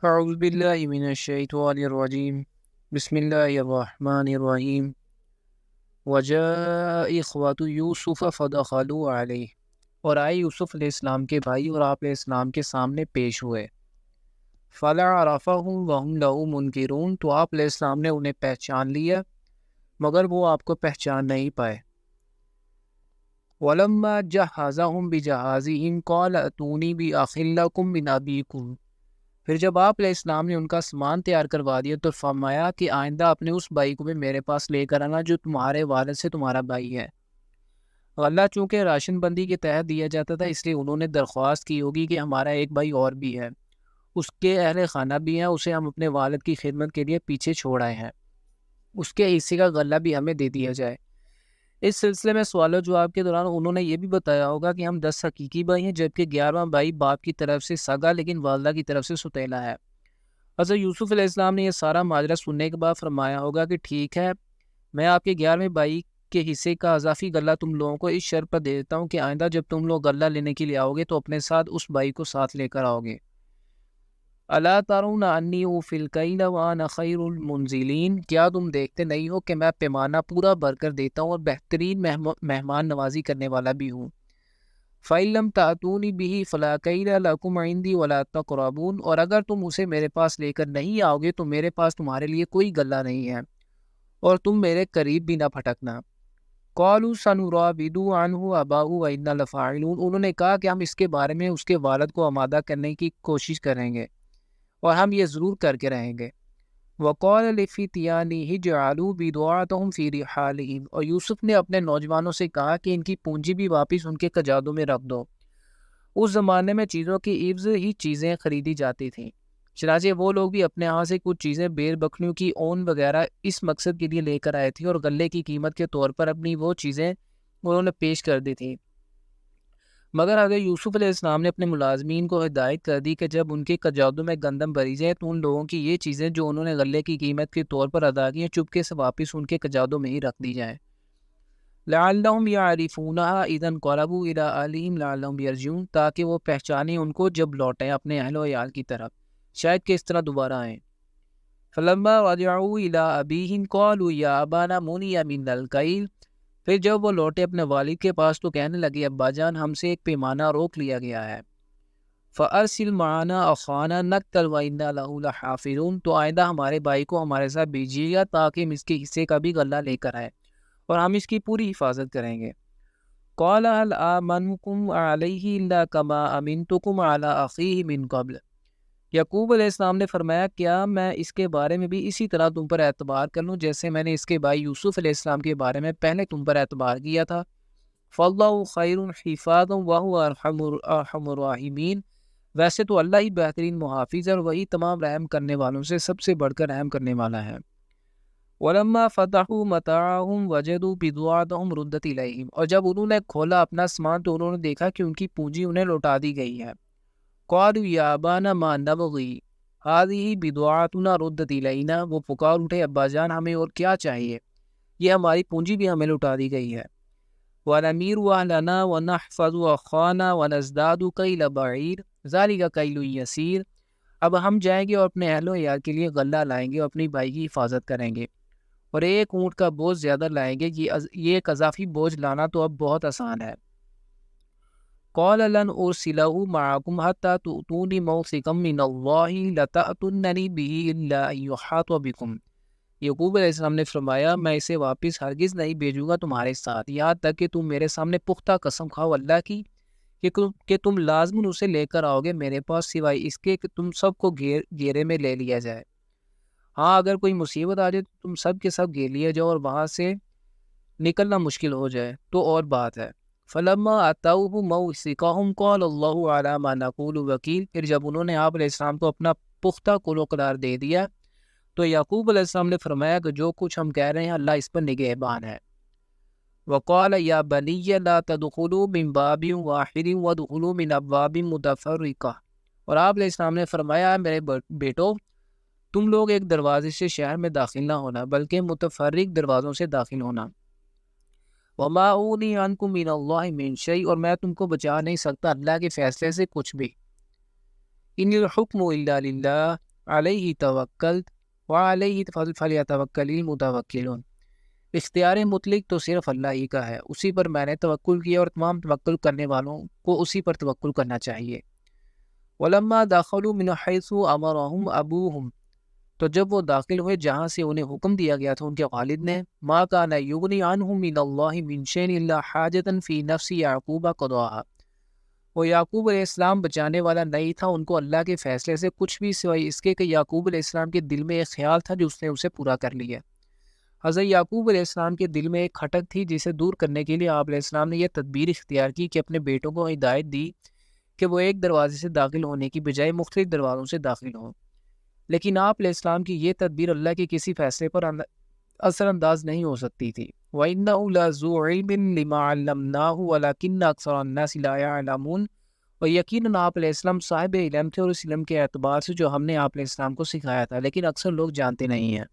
أعوذ بالله من الشيطان الرجيم بسم الله الرحمن الرحیم وجاء إخوة یوسف فدخلوا علیہ، اور آئے یوسف علیہ السلام کے بھائی اور آپ علیہ السلام کے سامنے پیش ہوئے۔ فلعرفهم وهم له منکرون، تو آپ علیہ السلام نے انہیں پہچان لیا مگر وہ آپ کو پہچان نہیں پائے۔ ولما جہزهم بجہازهم قال اتونی بأخ لکم من ابیکم، پھر جب آپ علیہ السلام نے ان کا سامان تیار کروا دیا تو فرمایا کہ آئندہ اپنے اس بھائی کو بھی میرے پاس لے کر آنا جو تمہارے والد سے تمہارا بھائی ہے۔ غلہ چونکہ راشن بندی کے تحت دیا جاتا تھا، اس لیے انہوں نے درخواست کی ہوگی کہ ہمارا ایک بھائی اور بھی ہے، اس کے اہل خانہ بھی ہیں، اسے ہم اپنے والد کی خدمت کے لیے پیچھے چھوڑ آئے ہیں، اس کے حصے کا غلہ بھی ہمیں دے دیا جائے۔ اس سلسلے میں سوال و جواب کے دوران انہوں نے یہ بھی بتایا ہوگا کہ ہم 10 حقیقی بھائی ہیں جبکہ 11واں بھائی باپ کی طرف سے سگا لیکن والدہ کی طرف سے ستیلا ہے۔ حضرت یوسف علیہ السلام نے یہ سارا ماجرا سننے کے بعد فرمایا ہوگا کہ ٹھیک ہے، میں آپ کے 11ویں بھائی کے حصے کا اضافی غلہ تم لوگوں کو اس شرط پر دے دیتا ہوں کہ آئندہ جب تم لوگ غلہ لینے کے لیے آؤ گے تو اپنے ساتھ اس بھائی کو ساتھ لے کر آؤ گے۔ الا ترون انی اوفی الکیل وانا خیر المنزلین، کیا تم دیکھتے نہیں ہو کہ میں پیمانہ پورا بھر کر دیتا ہوں اور بہترین مہمان نوازی کرنے والا بھی ہوں۔ فَإِن لَمْ تَأْتُونِ بِهِ فَلَا كَيْلَ لَكُمْ عِنْدِي وَلَا تَقْرَبُونَ، اور اگر تم اسے میرے پاس لے کر نہیں آؤ گے تو میرے پاس تمہارے لیے کوئی غلہ نہیں ہے اور تم میرے قریب بھی نہ پھٹکنا۔ قَالُوا سَنُرَاوِدُ عَنْهُ أَبَاهُ وَإِنَّا لَفَاعِلُونَ، انہوں نے کہا کہ ہم اس کے بارے میں اس کے والد کو آمادہ کرنے کی کوشش کریں گے اور ہم یہ ضرور کر کے رہیں گے۔ وَقَالَ لِفِتْيَانِهِ اجْعَلُوا بِضَاعَتَهُمْ فِي رِحَالِهِمْ، اور یوسف نے اپنے نوجوانوں سے کہا کہ ان کی پونجی بھی واپس ان کے کجادوں میں رکھ دو۔ اس زمانے میں چیزوں کی عوض ہی چیزیں خریدی جاتی تھیں، چنانچہ وہ لوگ بھی اپنے ہاں سے کچھ چیزیں بیر بکریوں کی اون وغیرہ اس مقصد کے لیے لے کر آئے تھے اور غلے کی قیمت کے طور پر اپنی وہ چیزیں انہوں نے پیش کر دی تھیں۔ مگر اگر یوسف علیہ السلام نے اپنے ملازمین کو ہدایت کر دی کہ جب ان کے کجادوں میں گندم بھری جائے تو ان لوگوں کی یہ چیزیں جو انہوں نے غلے کی قیمت کے طور پر ادا کی ہیں چپکے سے واپس ان کے کجادوں میں ہی رکھ دی جائیں۔ لعلہم یعرفونہا اذا انقلبوا الی اہلہم لعلہم یرجعون، تاکہ وہ پہچانیں ان کو جب لوٹیں اپنے اہل و عیال کی طرف، شاید کہ اس طرح دوبارہ آئیں۔ فلما رجعوا الی ابیہم قالوا یا ابانا منع منا الکیل، پھر جب وہ لوٹے اپنے والد کے پاس تو کہنے لگے ابا جان ہم سے ایک پیمانہ روک لیا گیا ہے۔ فَأَرْسِلْ مَعَنَا أَخَانَا نَكْتَلْ وَإِنَّا لَهُ لَحَافِظُونَ، تو آئندہ ہمارے بھائی کو ہمارے ساتھ بھیجیے گا تاکہ ہم اس کے حصے کا بھی غلہ لے کر آئیں اور ہم اس کی پوری حفاظت کریں گے۔ قَالَ هَلْ آمَنُكُمْ عَلَيْهِ إِلَّا كَمَا أَمِنْتُكُمْ عَلَىٰ أَخِيهِ مِنْ قَبْلِ، یعقوب علیہ السلام نے فرمایا کیا میں اس کے بارے میں بھی اسی طرح تم پر اعتبار کر لوں جیسے میں نے اس کے بھائی یوسف علیہ السلام کے بارے میں پہلے تم پر اعتبار کیا تھا۔ فَاللَّهُ خَيْرٌ حِفَاظًا وَهُوَ أَرْحَمُ الرَّاحِمِينَ، ویسے تو اللہ ہی بہترین محافظ ہے اور وہی تمام رحم کرنے والوں سے سب سے بڑھ کر رحم کرنے والا ہے۔ وَلَمَّا فَتَحُوا مَتَاعَهُمْ وَجَدُوا بِضَاعَتَهُمْ رُدَّتْ إِلَيْهِمْ، اور جب انہوں نے کھولا اپنا سامان تو انہوں نے دیکھا کہ ان کی پونجی انہیں لوٹا دی گئی ہے۔ قَالُوا يَا أَبَانَا مَا نَبْغِي هَٰذِهِ بِضَاعَتُنَا رُدَّتْ إِلَيْنَا، وہ پکار اٹھے ابا جان ہمیں اور کیا چاہیے، یہ ہماری پونجی بھی ہمیں لوٹا دی گئی ہے۔ وَنَمِيرُ أَهْلَنَا وَنَحْفَظُ أَخَانَا وَنَزْدَادُ كَيْلَ بَعِيرٍ ذَلِكَ كَيْلٌ يَسِيرٌ، اب ہم جائیں گے اور اپنے اہل و عیال کے لیے غلہ لائیں گے اور اپنی بھائی کی حفاظت کریں گے اور ایک اونٹ کا بوجھ زیادہ لائیں گے، یہ ایک اضافی بوجھ لانا تو اب بہت آسان ہے۔ قَالَ لَنْ أُرْسِلَهُ مَعَكُمْ حَتَّىٰ تُؤْتُونِ مَوْثِقًا مِّنَ اللَّهِ لَتَأْتُنَّنِي بِهِ إِلَّا أَن يُحَاطَ بِكُمْ، یعقوب علیہ السلام نے فرمایا میں اسے واپس ہرگز نہیں بھیجوں گا تمہارے ساتھ یہاں تک کہ تم میرے سامنے پختہ قسم کھاؤ اللہ کی کہ تم لازماً اسے لے کر آؤ گے میرے پاس سوائے اس کے کہ تم سب کو گھیرے میں لے لیا جائے۔ ہاں اگر کوئی مصیبت آ جائے تو تم سب کے سب گھیر لیا جاؤ اور وہاں سے نکلنا مشکل ہو جائے تو اور بات ہے۔ فَلَمَّا أَتَوْهُ مَوْثِقَهُمْ قَالَ اللَّهُ عَلَىٰ مَا نَقُولُ وَكِيلٌ، پھر جب انہوں نے آپ علیہ السلام کو اپنا پختہ قول و قرار دے دیا تو یعقوب علیہ السلام نے فرمایا کہ جو کچھ ہم کہہ رہے ہیں اللہ اس پر نگہبان ہے۔ وَقَالَ يَا بَنِيَّ لَا تَدْخُلُوا مِن بَابٍ وَاحِدٍ وَادْخُلُوا مِنْ أَبْوَابٍ مُتَفَرِّقَةٍ، اور آپ علیہ السلام نے فرمایا میرے بیٹو تم لوگ ایک دروازے سے شہر میں داخل نہ ہونا بلکہ متفرق دروازوں سے داخل ہونا۔ وَمَا أُغْنِي عَنْكُم مِّنَ اللَّهِ مِن شَيْءٍ، اور میں تم کو بچا نہیں سکتا اللہ کے فیصلے سے کچھ بھی۔ إِنِ الْحُكْمُ إِلَّا لِلَّهِ، علیہ توکلت وعلیہ فلیتوکل المتوکلون، اختیار مطلق تو صرف اللہ ہی کا ہے، اسی پر میں نے توکل کیا اور تمام توکل کرنے والوں کو اسی پر توکل کرنا چاہیے۔ ولما دخلوا من حیث امرهم ابوہم، تو جب وہ داخل ہوئے جہاں سے انہیں حکم دیا گیا تھا ان کے والد نے، ما کان یغنی عنہم من اللہ من شیء الا حاجۃ فی نفس یعقوب قضاها، وہ یعقوب علیہ السلام بچانے والا نہیں تھا ان کو اللہ کے فیصلے سے کچھ بھی سوائے اس کے کہ یعقوب علیہ السلام کے دل میں ایک خیال تھا جو اس نے اسے پورا کر لیا۔ حضرت یعقوب علیہ السلام کے دل میں ایک کھٹک تھی جسے دور کرنے کے لیے آپ علیہ السلام نے یہ تدبیر اختیار کی کہ اپنے بیٹوں کو ہدایت دی کہ وہ ایک دروازے سے داخل ہونے کی بجائے مختلف دروازوں سے داخل ہوں، لیکن آپ علیہ السلام کی یہ تدبیر اللہ کے کسی فیصلے پر اثر انداز نہیں ہو سکتی تھی۔ وَإِنَّهُ لَذُو عِلْمٍ لِمَا عَلَّمْنَاهُ وَلَكِنَّ أَكْثَرَ النَّاسِ لَا يَعْلَمُونَ، اور یقیناً آپ علیہ السلام صاحب علم تھے اور اس علم کے اعتبار سے جو ہم نے آپ علیہ السلام کو سکھایا تھا، لیکن اکثر لوگ جانتے نہیں ہیں۔